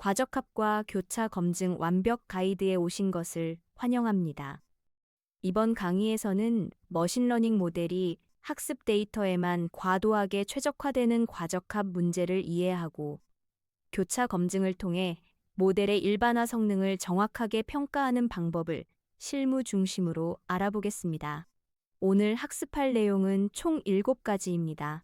과적합과 교차 검증 완벽 가이드에 오신 것을 환영합니다. 이번 강의에서는 머신러닝 모델이 학습 데이터에만 과도하게 최적화되는 과적합 문제를 이해하고 교차 검증을 통해 모델의 일반화 성능을 정확하게 평가하는 방법을 실무 중심으로 알아보겠습니다. 오늘 학습할 내용은 총 7가지입니다.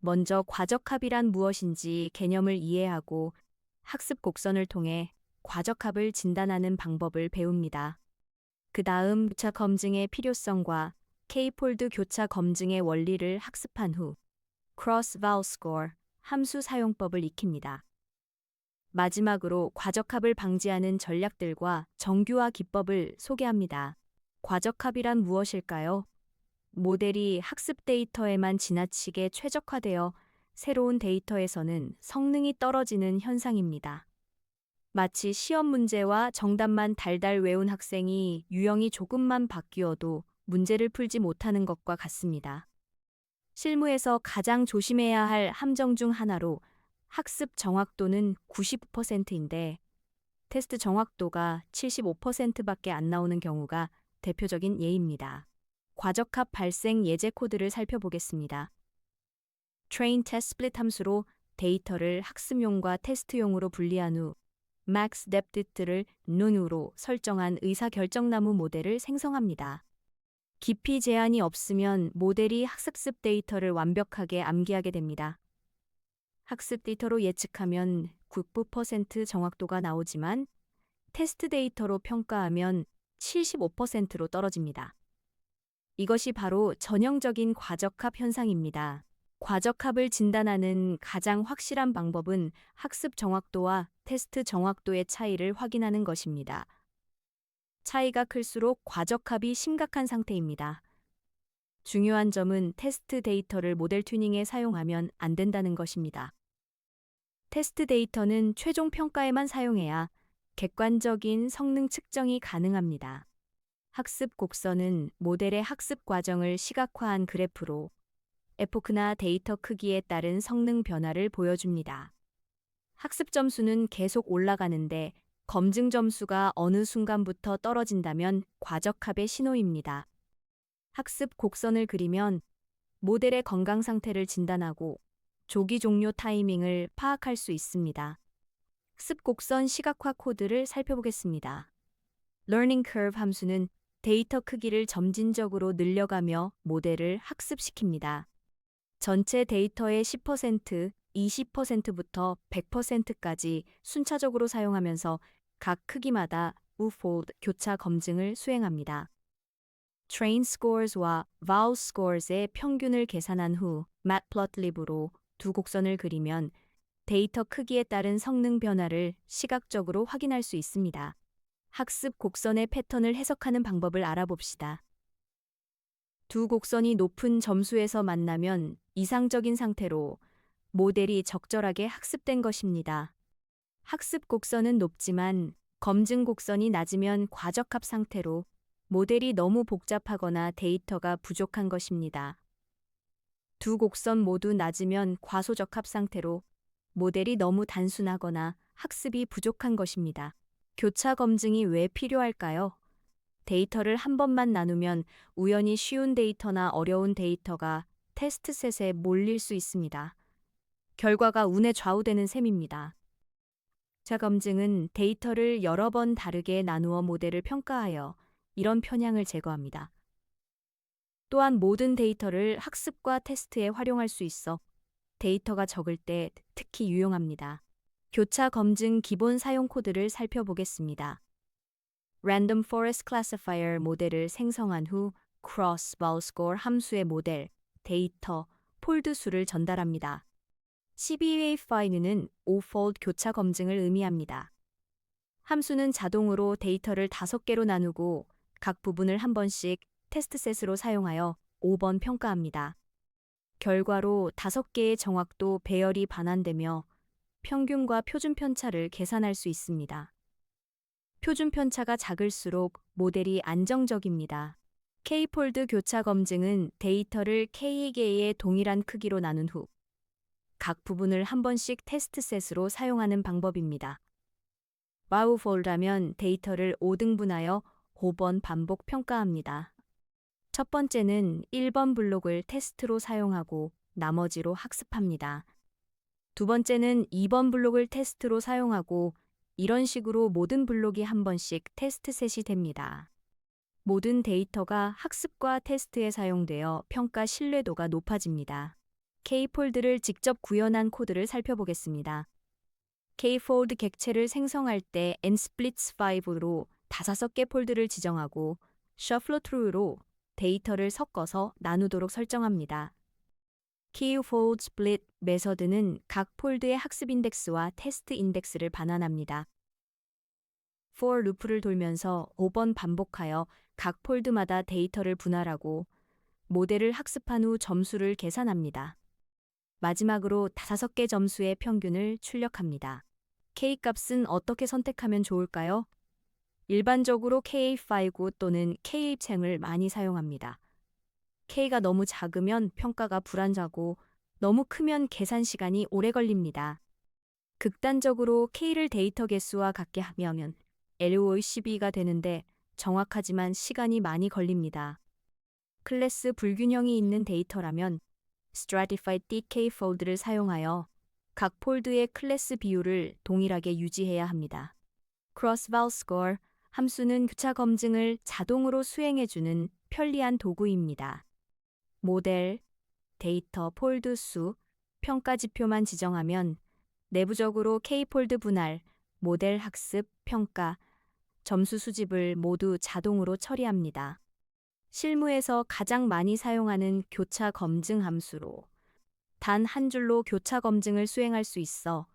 먼저 과적합이란 무엇인지 개념을 이해하고 학습 곡선을 통해 과적합을 진단하는 방법을 배웁니다. 그 다음 교차 검증의 필요성과 K-폴드 교차 검증의 원리를 학습한 후 Cross-Val Score 함수 사용법을 익힙니다. 마지막으로 과적합을 방지하는 전략들과 정규화 기법을 소개합니다. 과적합이란 무엇일까요? 모델이 학습 데이터에만 지나치게 최적화되어 새로운 데이터에서는 성능이 떨어지는 현상입니다. 마치 시험 문제와 정답만 달달 외운 학생이 유형이 조금만 바뀌어도 문제를 풀지 못하는 것과 같습니다. 실무에서 가장 조심해야 할 함정 중 하나로 학습 정확도는 90%인데 테스트 정확도가 75%밖에 안 나오는 경우가 대표적인 예입니다. 과적합 발생 예제 코드를 살펴보겠습니다. Train Test Split 함수로 데이터를 학습용과 테스트용으로 분리한 후 Max Depth를 None으로 설정한 의사결정나무 모델을 생성합니다. 깊이 제한이 없으면 모델이 학습 데이터를 완벽하게 암기하게 됩니다. 학습 데이터로 예측하면 99% 정확도가 나오지만 테스트 데이터로 평가하면 75%로 떨어집니다. 이것이 바로 전형적인 과적합 현상입니다. 과적합을 진단하는 가장 확실한 방법은 학습 정확도와 테스트 정확도의 차이를 확인하는 것입니다. 차이가 클수록 과적합이 심각한 상태입니다. 중요한 점은 테스트 데이터를 모델 튜닝에 사용하면 안 된다는 것입니다. 테스트 데이터는 최종 평가에만 사용해야 객관적인 성능 측정이 가능합니다. 학습 곡선은 모델의 학습 과정을 시각화한 그래프로 에포크나 데이터 크기에 따른 성능 변화를 보여줍니다. 학습 점수는 계속 올라가는데 검증 점수가 어느 순간부터 떨어진다면 과적합의 신호입니다. 학습 곡선을 그리면 모델의 건강 상태를 진단하고 조기 종료 타이밍을 파악할 수 있습니다. 학습 곡선 시각화 코드를 살펴보겠습니다. Learning Curve 함수는 데이터 크기를 점진적으로 늘려가며 모델을 학습시킵니다. 전체 데이터의 10%, 20%부터 100%까지 순차적으로 사용하면서 각 크기마다 우폴드 교차 검증을 수행합니다. Train Scores와 Val Scores의 평균을 계산한 후 Matplotlib로 두 곡선을 그리면 데이터 크기에 따른 성능 변화를 시각적으로 확인할 수 있습니다. 학습 곡선의 패턴을 해석하는 방법을 알아봅시다. 두 곡선이 높은 점수에서 만나면 이상적인 상태로 모델이 적절하게 학습된 것입니다. 학습 곡선은 높지만 검증 곡선이 낮으면 과적합 상태로 모델이 너무 복잡하거나 데이터가 부족한 것입니다. 두 곡선 모두 낮으면 과소적합 상태로 모델이 너무 단순하거나 학습이 부족한 것입니다. 교차 검증이 왜 필요할까요? 데이터를 한 번만 나누면 우연히 쉬운 데이터나 어려운 데이터가 테스트셋에 몰릴 수 있습니다. 결과가 운에 좌우되는 셈입니다. 교차 검증은 데이터를 여러 번 다르게 나누어 모델을 평가하여 이런 편향을 제거합니다. 또한 모든 데이터를 학습과 테스트에 활용할 수 있어 데이터가 적을 때 특히 유용합니다. 교차 검증 기본 사용 코드를 살펴보겠습니다. Random Forest Classifier 모델을 생성한 후 Cross-Val Score 함수의 모델, 데이터, 폴드 수를 전달합니다. CBA5는 5fold 교차 검증을 의미합니다. 함수는 자동으로 데이터를 5개로 나누고 각 부분을 한 번씩 테스트셋으로 사용하여 5번 평가합니다. 결과로 5개의 정확도 배열이 반환되며 평균과 표준 편차를 계산할 수 있습니다. 표준 편차가 작을수록 모델이 안정적입니다. K-폴드 교차 검증은 데이터를 K개의 동일한 크기로 나눈 후 각 부분을 한 번씩 테스트셋으로 사용하는 방법입니다. 와우폴드라면 데이터를 5등분하여 5번 반복 평가합니다. 첫 번째는 1번 블록을 테스트로 사용하고 나머지로 학습합니다. 두 번째는 2번 블록을 테스트로 사용하고 이런 식으로 모든 블록이 한 번씩 테스트셋이 됩니다. 모든 데이터가 학습과 테스트에 사용되어 평가 신뢰도가 높아집니다. K폴드를 직접 구현한 코드를 살펴보겠습니다. K폴드 객체를 생성할 때 nsplits5로 5개 폴드를 지정하고 shuffle-through로 데이터를 섞어서 나누도록 설정합니다. Kfold split 메서드는 각 폴드의 학습 인덱스와 테스트 인덱스를 반환합니다. for 루프를 돌면서 5번 반복하여 각 폴드마다 데이터를 분할하고 모델을 학습한 후 점수를 계산합니다. 마지막으로 5개 점수의 평균을 출력합니다. K값은 어떻게 선택하면 좋을까요? 일반적으로 K5 또는 K10을 많이 사용합니다. K가 너무 작으면 평가가 불안정하고 너무 크면 계산 시간이 오래 걸립니다. 극단적으로 K를 데이터 개수와 같게 하면 LOCB가 되는데 정확하지만 시간이 많이 걸립니다. 클래스 불균형이 있는 데이터라면 Stratified DK 폴드를 사용하여 각 폴드의 클래스 비율을 동일하게 유지해야 합니다. Cross-val score 함수는 교차 검증을 자동으로 수행해주는 편리한 도구입니다. 모델, 데이터 폴드 수, 평가 지표만 지정하면 내부적으로 K폴드 분할, 모델 학습, 평가, 점수 수집을 모두 자동으로 처리합니다. 실무에서 가장 많이 사용하는 교차 검증 함수로 단 한 줄로 교차 검증을 수행할 수 있어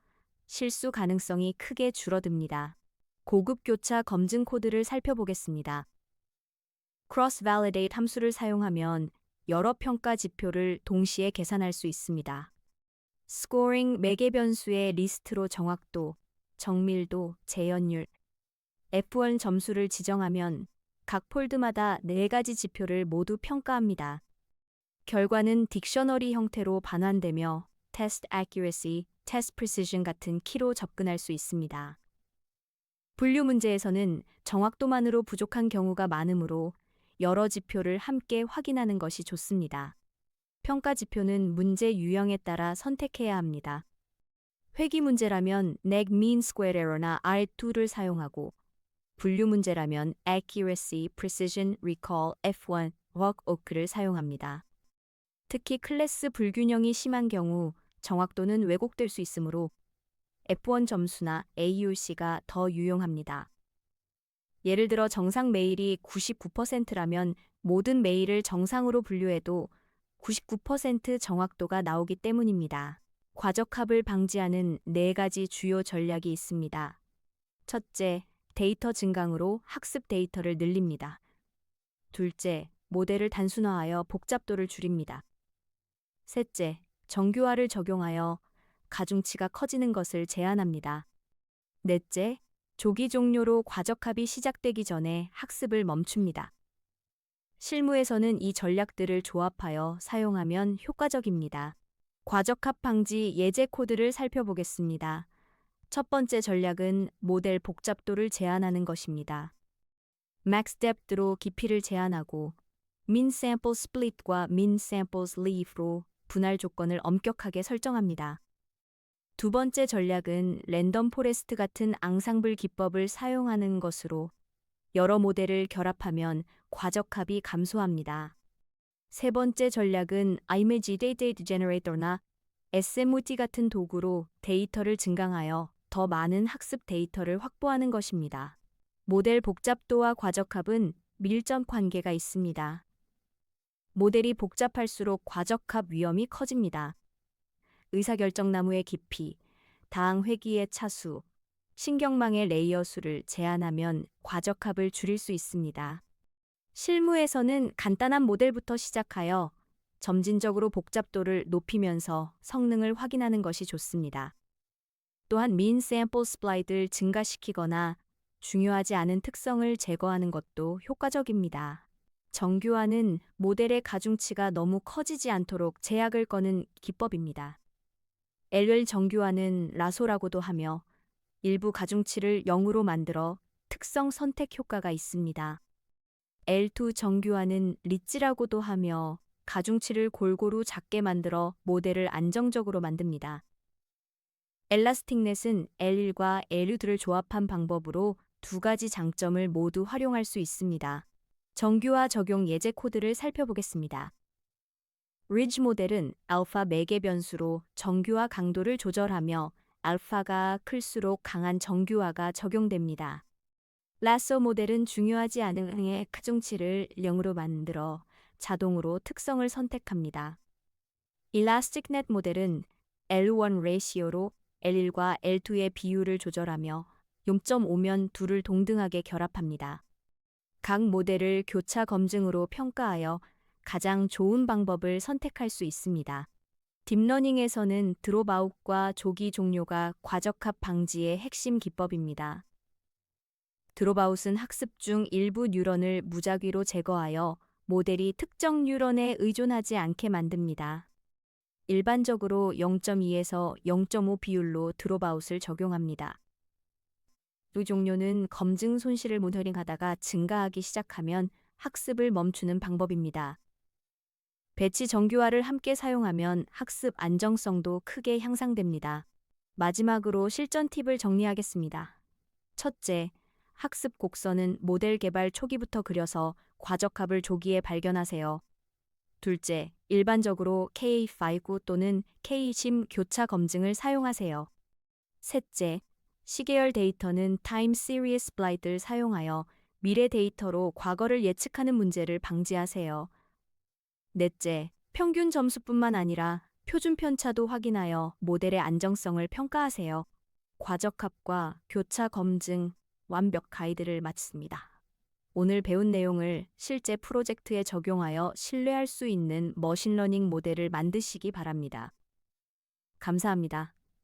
실수 가능성이 크게 줄어듭니다. 고급 교차 검증 코드를 살펴보겠습니다. cross-validate 함수를 사용하면 여러 평가 지표를 동시에 계산할 수 있습니다. scoring 매개 변수의 리스트로 정확도, 정밀도, 재현율, F1 점수를 지정하면 각 폴드마다 4가지 지표를 모두 평가합니다. 결과는 딕셔너리 형태로 반환되며 test accuracy, test precision 같은 키로 접근할 수 있습니다. 분류 문제에서는 정확도만으로 부족한 경우가 많으므로 여러 지표를 함께 확인하는 것이 좋습니다. 평가 지표는 문제 유형에 따라 선택해야 합니다. 회귀 문제라면 neg mean squared error나 R2를 사용하고 분류 문제라면 accuracy, precision, recall, F1, work oak를 사용합니다. 특히 클래스 불균형이 심한 경우 정확도는 왜곡될 수 있으므로 F1 점수나 AUC가 더 유용합니다. 예를 들어 정상 메일이 99%라면 모든 메일을 정상으로 분류해도 99% 정확도가 나오기 때문입니다. 과적합을 방지하는 4가지 주요 전략이 있습니다. 첫째, 데이터 증강으로 학습 데이터를 늘립니다. 둘째, 모델을 단순화하여 복잡도를 줄입니다. 셋째, 정교화를 적용하여 가중치가 커지는 것을 제한합니다. 넷째, 조기 종료로 과적합이 시작되기 전에 학습을 멈춥니다. 실무에서는 이 전략들을 조합하여 사용하면 효과적입니다. 과적합 방지 예제 코드를 살펴보겠습니다. 첫 번째 전략은 모델 복잡도를 제한하는 것입니다. max depth로 깊이를 제한하고 min sample split과 min samples leave로 분할 조건을 엄격하게 설정합니다. 두 번째 전략은 랜덤 포레스트 같은 앙상블 기법을 사용하는 것으로 여러 모델을 결합하면 과적합이 감소합니다. 세 번째 전략은 image data generator나 SMOT 같은 도구로 데이터를 증강하여 더 많은 학습 데이터를 확보하는 것입니다. 모델 복잡도와 과적합은 밀접 관계가 있습니다. 모델이 복잡할수록 과적합 위험이 커집니다. 의사결정나무의 깊이, 다항 회귀의 차수, 신경망의 레이어 수를 제한하면 과적합을 줄일 수 있습니다. 실무에서는 간단한 모델부터 시작하여 점진적으로 복잡도를 높이면서 성능을 확인하는 것이 좋습니다. 또한 min sample splice를 증가시키거나 중요하지 않은 특성을 제거하는 것도 효과적입니다. 정교화는 모델의 가중치가 너무 커지지 않도록 제약을 거는 기법입니다. L 정규화는 라소라고도 하며 일부 가중치를 0으로 만들어 특성 선택 효과가 있습니다. L2 정규화는 리치라고도 하며 가중치를 골고루 작게 만들어 모델을 안정적으로 만듭니다. 엘라스틱넷은 L1과 L2를 조합한 방법으로 두 가지 장점을 모두 활용할 수 있습니다. 정규화 적용 예제 코드를 살펴보겠습니다. 리지 모델은 알파 매개 변수로 정규화 강도를 조절하며 알파가 클수록 강한 정규화가 적용됩니다. 라소 모델은 중요하지 않은 행의 가중치를 0으로 만들어 자동으로 특성을 선택합니다. 일라스틱넷 모델은 L1 레이시오로 L1과 L2의 비율을 조절하며 0.5면 둘을 동등하게 결합합니다. 각 모델을 교차 검증으로 평가하여 가장 좋은 방법을 선택할 수 있습니다. 딥러닝에서는 드롭아웃과 조기 종료가 과적합 방지의 핵심 기법입니다. 드롭아웃은 학습 중 일부 뉴런을 무작위로 제거하여 모델이 특정 뉴런에 의존하지 않게 만듭니다. 일반적으로 0.2에서 0.5 비율로 드롭아웃을 적용합니다. 이 종료는 검증 손실을 모니터링하다가 증가하기 시작하면 학습을 멈추는 방법입니다. 배치 정규화를 함께 사용하면 학습 안정성도 크게 향상됩니다. 마지막으로 실전 팁을 정리하겠습니다. 첫째, 학습 곡선은 모델 개발 초기부터 그려서 과적합을 조기에 발견하세요. 둘째, 일반적으로 K5 또는 K10 교차 검증을 사용하세요. 셋째, 시계열 데이터는 타임 시리즈 스플라이트를 사용하여 미래 데이터로 과거를 예측하는 문제를 방지하세요. 넷째, 평균 점수뿐만 아니라 표준 편차도 확인하여 모델의 안정성을 평가하세요. 과적합과 교차 검증, 완벽 가이드를 마쳤습니다. 오늘 배운 내용을 실제 프로젝트에 적용하여 신뢰할 수 있는 머신러닝 모델을 만드시기 바랍니다. 감사합니다.